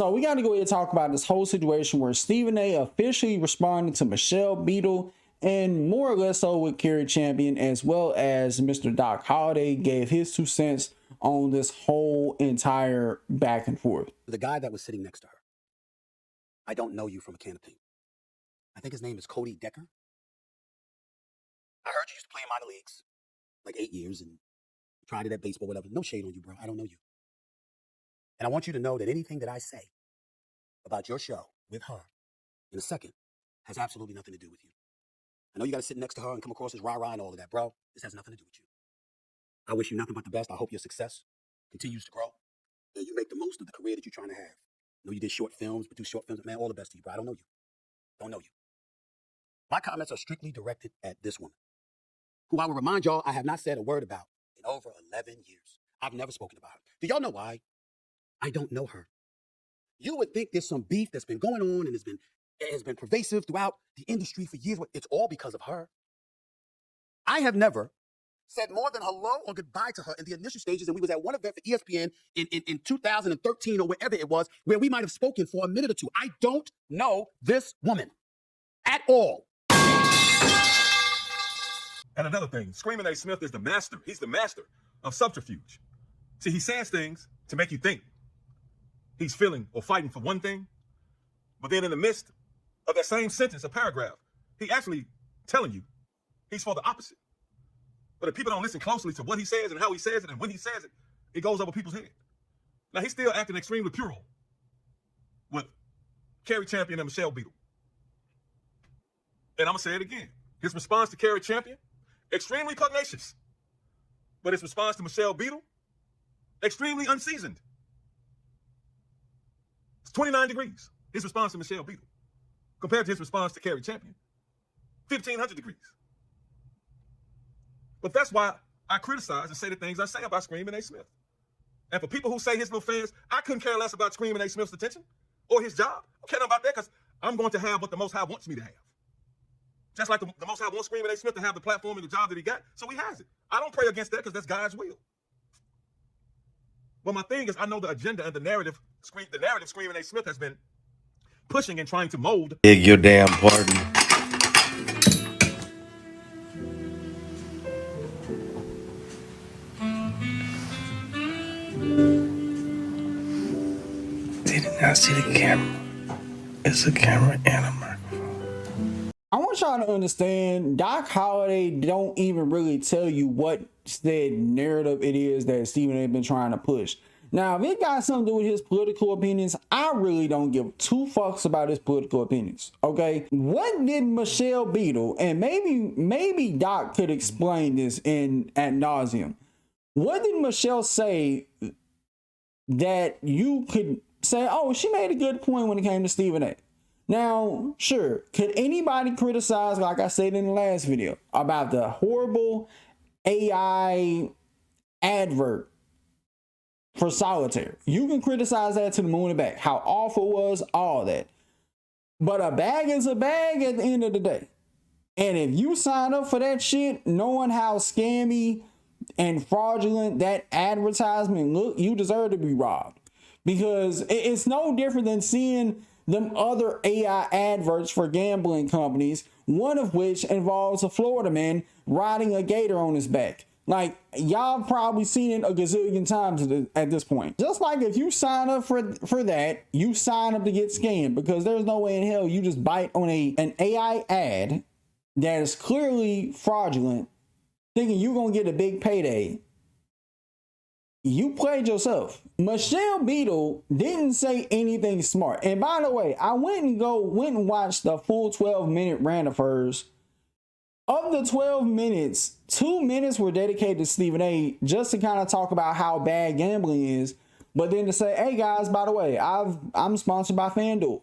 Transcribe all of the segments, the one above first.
So we got to go ahead and talk about this whole situation where Stephen A officially responded to Michelle Beadle and more or less so with Carrie Champion, as well as Mr. Doc Holliday gave his 2 cents on this whole entire back and forth. The guy that was sitting next to her, I don't know you from a can of paint. I think his name is Cody Decker. I heard you used to play in minor leagues, like 8 years, and tried it at baseball, whatever. No shade on you, bro. I don't know you. And I want you to know that anything that I say about your show with her in a second has absolutely nothing to do with you. I know you got to sit next to her and come across as rah-rah and all of that, bro. This has nothing to do with you. I wish you nothing but the best. I hope your success continues to grow and you make the most of the career that you're trying to have. I know you did short films, produce short films. Man, all the best to you, bro. I don't know you. Don't know you. My comments are strictly directed at this woman, who I will remind y'all I have not said a word about in over 11 years. I've never spoken about her. Do y'all know why? I don't know her. You would think there's some beef that's been going on and has been pervasive throughout the industry for years. It's all because of her. I have never said more than hello or goodbye to her in the initial stages, and we was at one event for ESPN in 2013 or wherever it was, where we might have spoken for a minute or two. I don't know this woman at all. And another thing, Screaming A. Smith is the master. He's the master of subterfuge. See, he says things to make you think he's feeling or fighting for one thing, but then in the midst of that same sentence, a paragraph, he actually telling you he's for the opposite. But if people don't listen closely to what he says and how he says it and when he says it, it goes over people's head. Now, he's still acting extremely puerile with Carrie Champion and Michelle Beadle. And I'm going to say it again. His response to Carrie Champion, extremely pugnacious. But his response to Michelle Beadle, extremely unseasoned. It's 29 degrees, his response to Michelle Beadle, compared to his response to Carrie Champion, 1,500 degrees. But that's why I criticize and say the things I say about Screaming A. Smith. And for people who say his little fans, I couldn't care less about Screaming A. Smith's attention or his job. I don't care about that because I'm going to have what the Most High wants me to have. Just like the Most High wants Screaming A. Smith to have the platform and the job that he got, so he has it. I don't pray against that because that's God's will. But my thing is, I know the agenda and the narrative Screaming A. Smith has been pushing and trying to mold. Beg your damn pardon. Did not see the camera. It's a camera and a microphone. I want y'all to understand, Doc Holliday don't even really tell you what said narrative it is that Stephen A. been trying to push. Now, if it got something to do with his political opinions, I really don't give 2 fucks about his political opinions, okay? What did Michelle Beadle, and maybe Doc could explain this ad nauseum. What did Michelle say that you could say, oh, she made a good point when it came to Stephen A.? Now, sure, could anybody criticize, like I said in the last video, about the horrible AI advert for Solitaire? You can criticize that to the moon and back, how awful it was, all that. But a bag is a bag at the end of the day. And if you sign up for that shit, knowing how scammy and fraudulent that advertisement look, you deserve to be robbed. Because it's no different than seeing them other AI adverts for gambling companies, one of which involves a Florida man riding a gator on his back. Like, y'all probably seen it a gazillion times at this point. Just like if you sign up for that, you sign up to get scammed, because there's no way in hell you just bite on an AI ad that is clearly fraudulent, thinking you're going to get a big payday. You played yourself. Michelle Beadle didn't say anything smart. And by the way, I went and watched the full 12-minute rant of hers. Of the 12 minutes, 2 minutes were dedicated to Stephen A. just to kind of talk about how bad gambling is. But then to say, hey guys, by the way, I'm sponsored by FanDuel.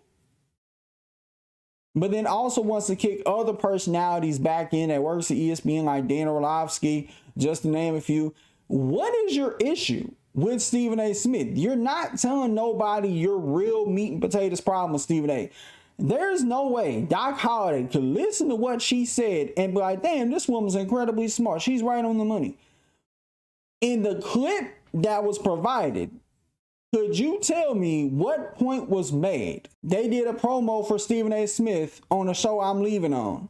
But then also wants to kick other personalities back in that works at ESPN, like Dan Orlovsky, just to name a few. What is your issue with Stephen A. Smith? You're not telling nobody your real meat and potatoes problem with Stephen A. There's no way Doc Holliday could listen to what she said and be like, damn, this woman's incredibly smart. She's right on the money. In the clip that was provided, Could you tell me what point was made? They did a promo for Stephen A. Smith on the show I'm leaving on.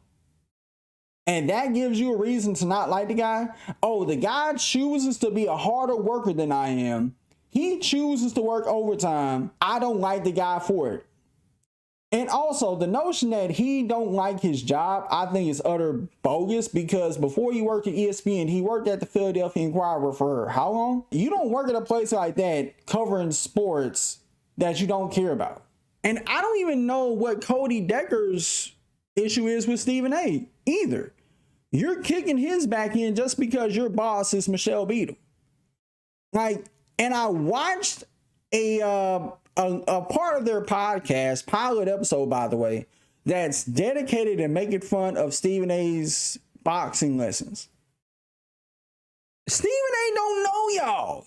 And that gives you a reason to not like the guy? Oh, the guy chooses to be a harder worker than I am. He chooses to work overtime. I don't like the guy for it. And also, the notion that he don't like his job, I think is utter bogus, because before he worked at ESPN, he worked at the Philadelphia Inquirer for how long? You don't work at a place like that covering sports that you don't care about. And I don't even know what Cody Decker's issue is with Stephen A. either. You're kicking his back in just because your boss is Michelle Beadle. Like, and I watched a part of their podcast, pilot episode, by the way, that's dedicated to making fun of Stephen A's boxing lessons. Stephen A don't know y'all.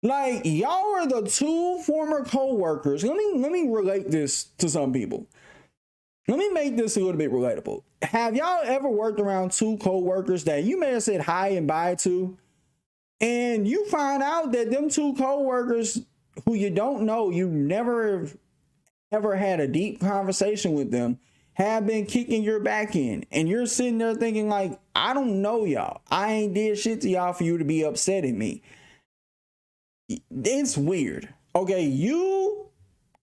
Like, y'all are the two former co-workers. Let me relate this to some people. Let me make this a little bit relatable. Have y'all ever worked around two co-workers that you may have said hi and bye to, and you find out that them two co-workers who you don't know, you never ever had a deep conversation with them, have been kicking your back in, and you're sitting there thinking like, I don't know y'all. I ain't did shit to y'all for you to be upset at me. It's weird. Okay, you,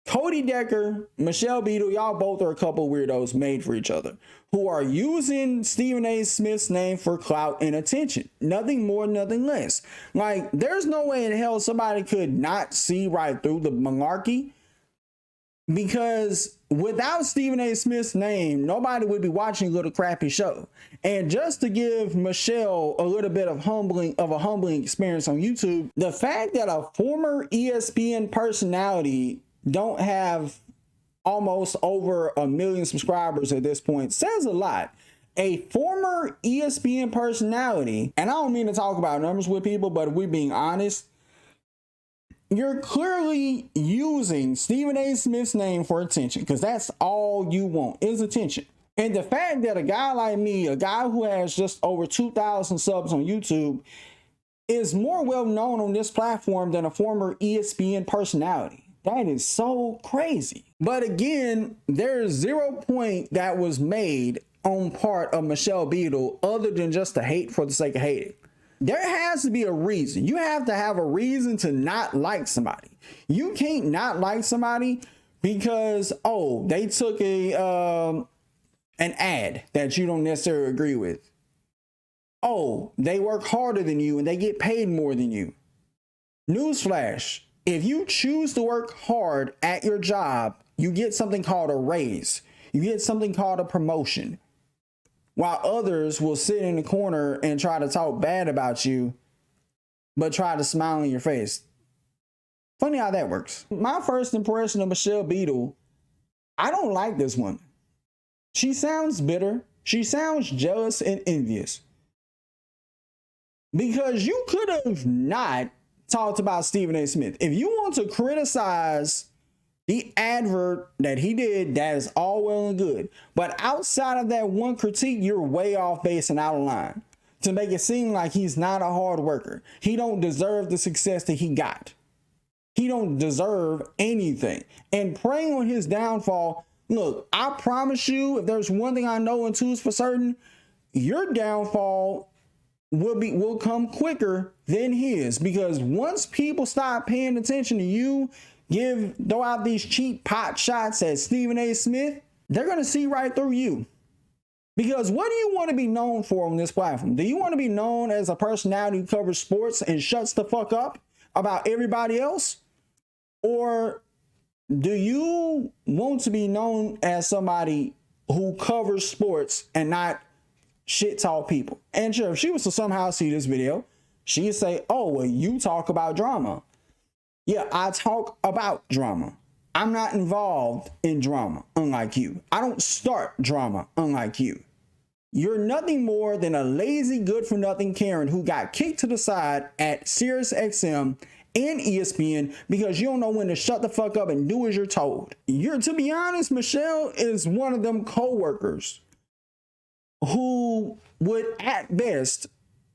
Cody Decker, Michelle Beadle, y'all both are a couple weirdos made for each other who are using Stephen A. Smith's name for clout and attention. Nothing more, nothing less. Like, there's no way in hell somebody could not see right through the malarkey, because without Stephen A. Smith's name, nobody would be watching a little crappy show. And just to give Michelle a little bit of a humbling experience on YouTube, the fact that a former ESPN personality don't have almost over 1 million subscribers at this point says a lot. A former ESPN personality, and I don't mean to talk about numbers with people, but if we're being honest, you're clearly using Stephen A. Smith's name for attention, because that's all you want is attention. And the fact that a guy like me, a guy who has just over 2,000 subs on YouTube, is more well known on this platform than a former ESPN personality. That is so crazy. But again, there's 0 point that was made on part of Michelle Beadle other than just to hate for the sake of hating. There has to be a reason. You have to have a reason to not like somebody. You can't not like somebody because, oh, they took an ad that you don't necessarily agree with. Oh, they work harder than you and they get paid more than you. Newsflash. If you choose to work hard at your job, you get something called a raise. You get something called a promotion. While others will sit in the corner and try to talk bad about you, but try to smile in your face. Funny how that works. My first impression of Michelle Beadle, I don't like this woman. She sounds bitter. She sounds jealous and envious. Because you could have not talked about Stephen A. Smith. If you want to criticize the advert that he did, that is all well and good. But outside of that one critique, you're way off base and out of line to make it seem like he's not a hard worker. He don't deserve the success that he got. He don't deserve anything. And preying on his downfall, look, I promise you, if there's one thing I know and two is for certain, your downfall will come quicker than his, because once people stop paying attention to you, throw out these cheap pot shots at Stephen A. Smith, they're going to see right through you. Because what do you want to be known for on this platform? Do you want to be known as a personality who covers sports and shuts the fuck up about everybody else? Or do you want to be known as somebody who covers sports and not shit talk people? And sure, if she was to somehow see this video, she'd say, oh, well, you talk about drama. Yeah, I talk about drama. I'm not involved in drama, unlike you. I don't start drama, unlike you. You're nothing more than a lazy, good-for-nothing Karen who got kicked to the side at SiriusXM and ESPN because you don't know when to shut the fuck up and do as you're told. To be honest, Michelle is one of them co-workers who would, at best,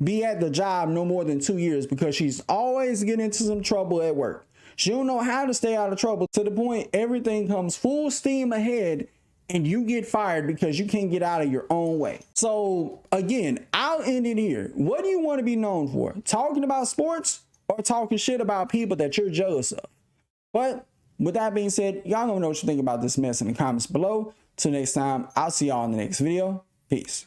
be at the job no more than 2 years because she's always getting into some trouble at work. She don't know how to stay out of trouble, to the point everything comes full steam ahead and you get fired because you can't get out of your own way. So again, I'll end it here. What do you want to be known for? Talking about sports or talking shit about people that you're jealous of? But with that being said, y'all don't know what you think about this mess in the comments below. Till next time, I'll see y'all in the next video. Peace.